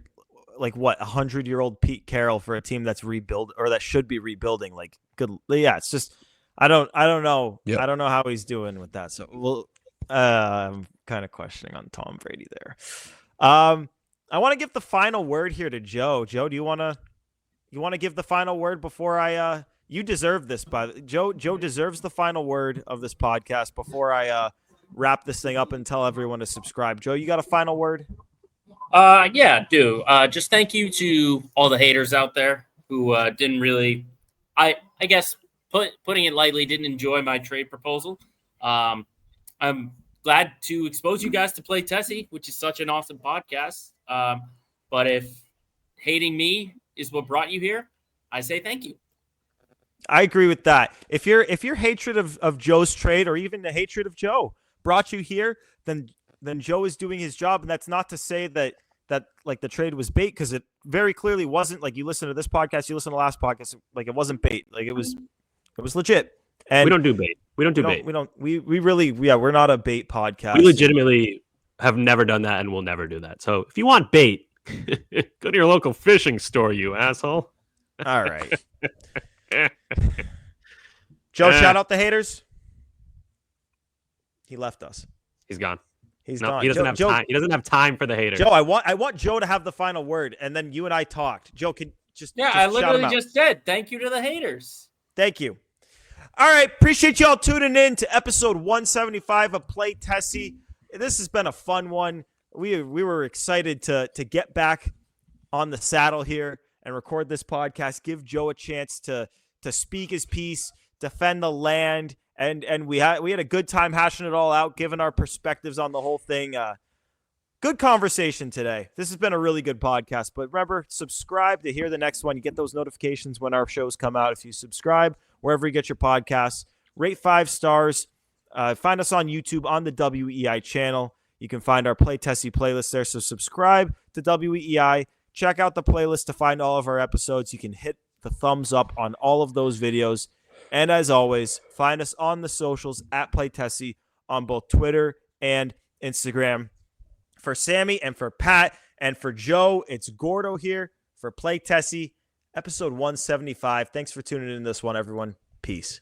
like 100-year-old Pete Carroll for a team that's rebuild or that should be rebuilding. Like good, yeah. It's just. I don't know. Yep. I don't know how he's doing with that. So I'm kind of questioning on Tom Brady there. I want to give the final word here to Joe. Joe, do you want to give the final word before I you deserve this, but Joe deserves the final word of this podcast before I wrap this thing up and tell everyone to subscribe. Joe, you got a final word? Yeah, I do. Just thank you to all the haters out there who didn't really I guess putting it lightly, didn't enjoy my trade proposal. I'm glad to expose you guys to Play Tessie, which is such an awesome podcast. But if hating me is what brought you here, I say thank you. I agree with that. If your hatred of Joe's trade or even the hatred of Joe brought you here, then Joe is doing his job. And that's not to say that like the trade was bait, because it very clearly wasn't. Like you listen to this podcast, you listen to the last podcast, like it wasn't bait. Like it was legit. And we don't do bait. We're not a bait podcast. We legitimately have never done that and will never do that. So if you want bait, go to your local fishing store, you asshole. All right. Joe, shout out the haters. He left us. He's gone. He's gone. He doesn't have time. He doesn't have time for the haters. Joe, I want Joe to have the final word, and then you and I talked. Joe, I literally just said thank you to the haters. Thank you. All right. Appreciate y'all tuning in to episode 175 of Play Tessie. This has been a fun one. We were excited to get back on the saddle here and record this podcast, give Joe a chance to speak his piece, defend the land, and we had a good time hashing it all out, giving our perspectives on the whole thing. Good conversation today. This has been a really good podcast. But remember, subscribe to hear the next one. You get those notifications when our shows come out. If you subscribe, wherever you get your podcasts, rate 5 stars. Find us on YouTube on the WEI channel. You can find our Play Tessie playlist there. So subscribe to WEI. Check out the playlist to find all of our episodes. You can hit the thumbs up on all of those videos. And as always, find us on the socials at Play Tessie on both Twitter and Instagram. For Sammy and for Pat and for Joe, it's Gordo here for Play Tessie, episode 175. Thanks for tuning in this one, everyone. Peace.